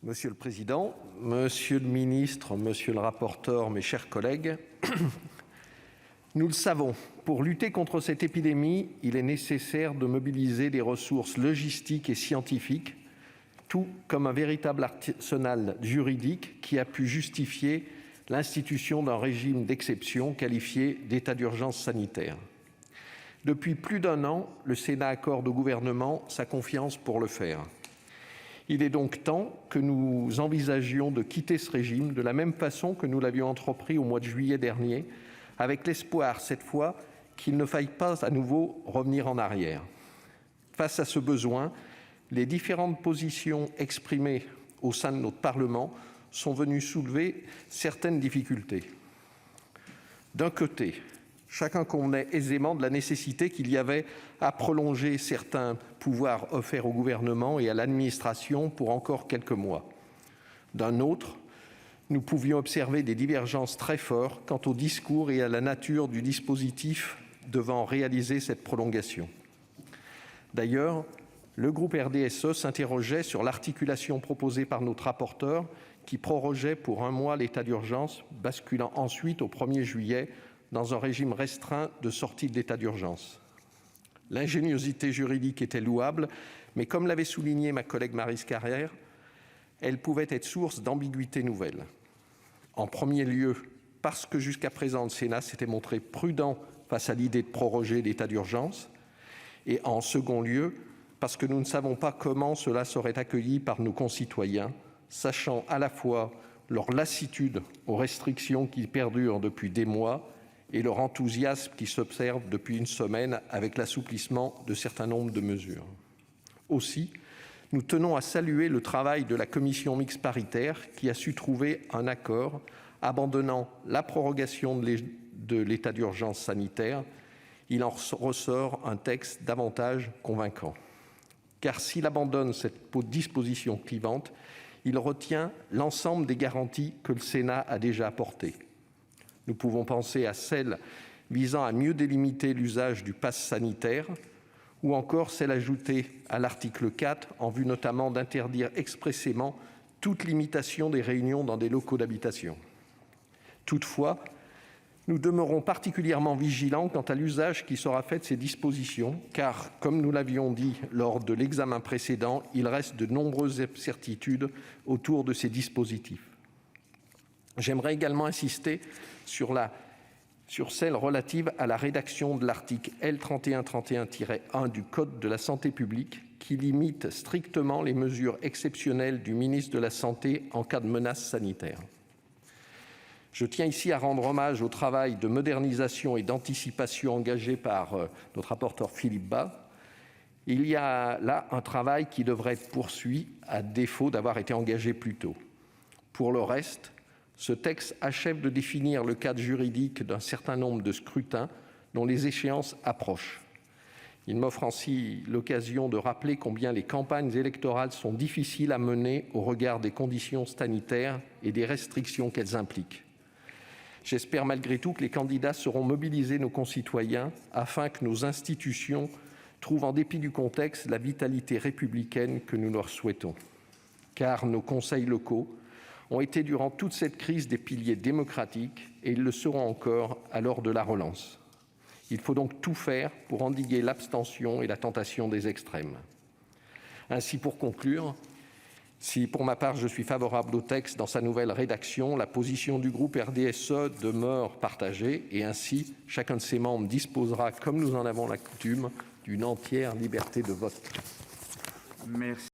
Monsieur le président, monsieur le ministre, monsieur le rapporteur, mes chers collègues, nous le savons, pour lutter contre cette épidémie, il est nécessaire de mobiliser des ressources logistiques et scientifiques, tout comme un véritable arsenal juridique qui a pu justifier l'institution d'un régime d'exception qualifié d'état d'urgence sanitaire. Depuis plus d'un an, le Sénat accorde au gouvernement sa confiance pour le faire. Il est donc temps que nous envisagions de quitter ce régime de la même façon que nous l'avions entrepris au mois de juillet dernier, avec l'espoir, cette fois, qu'il ne faille pas à nouveau revenir en arrière. Face à ce besoin, les différentes positions exprimées au sein de notre Parlement sont venues soulever certaines difficultés. D'un côté, chacun convenait aisément de la nécessité qu'il y avait à prolonger certains pouvoirs offerts au gouvernement et à l'administration pour encore quelques mois. D'un autre, nous pouvions observer des divergences très fortes quant au discours et à la nature du dispositif devant réaliser cette prolongation. D'ailleurs, le groupe RDSE s'interrogeait sur l'articulation proposée par notre rapporteur qui prorogeait pour un mois l'état d'urgence, basculant ensuite au 1er juillet dans un régime restreint de sortie de l'état d'urgence. L'ingéniosité juridique était louable, mais comme l'avait souligné ma collègue Maryse Carrère, elle pouvait être source d'ambiguïtés nouvelles. En premier lieu, parce que jusqu'à présent le Sénat s'était montré prudent face à l'idée de proroger l'état d'urgence, et en second lieu, parce que nous ne savons pas comment cela serait accueilli par nos concitoyens, sachant à la fois leur lassitude aux restrictions qui perdurent depuis des mois et leur enthousiasme qui s'observe depuis une semaine avec l'assouplissement de certains nombres de mesures. Aussi, nous tenons à saluer le travail de la commission mixte paritaire qui a su trouver un accord, abandonnant la prorogation de l'état d'urgence sanitaire. Il en ressort un texte davantage convaincant. Car s'il abandonne cette disposition clivante, il retient l'ensemble des garanties que le Sénat a déjà apportées. Nous pouvons penser à celles visant à mieux délimiter l'usage du pass sanitaire ou encore celles ajoutées à l'article 4 en vue notamment d'interdire expressément toute limitation des réunions dans des locaux d'habitation. Toutefois, nous demeurons particulièrement vigilants quant à l'usage qui sera fait de ces dispositions, car, comme nous l'avions dit lors de l'examen précédent, il reste de nombreuses incertitudes autour de ces dispositifs. J'aimerais également insister sur celle relative à la rédaction de l'article L3131-1 du Code de la santé publique, qui limite strictement les mesures exceptionnelles du ministre de la Santé en cas de menace sanitaire. Je tiens ici à rendre hommage au travail de modernisation et d'anticipation engagé par notre rapporteur Philippe Bas. Il y a là un travail qui devrait être poursuivi à défaut d'avoir été engagé plus tôt. Pour le reste, ce texte achève de définir le cadre juridique d'un certain nombre de scrutins dont les échéances approchent. Il m'offre ainsi l'occasion de rappeler combien les campagnes électorales sont difficiles à mener au regard des conditions sanitaires et des restrictions qu'elles impliquent. J'espère malgré tout que les candidats sauront mobiliser nos concitoyens afin que nos institutions trouvent, en dépit du contexte, la vitalité républicaine que nous leur souhaitons. Car nos conseils locaux ont été durant toute cette crise des piliers démocratiques et ils le seront encore à l'heure de la relance. Il faut donc tout faire pour endiguer l'abstention et la tentation des extrêmes. Ainsi, pour conclure, si pour ma part je suis favorable au texte dans sa nouvelle rédaction, la position du groupe RDSE demeure partagée et ainsi chacun de ses membres disposera, comme nous en avons la coutume, d'une entière liberté de vote. Merci.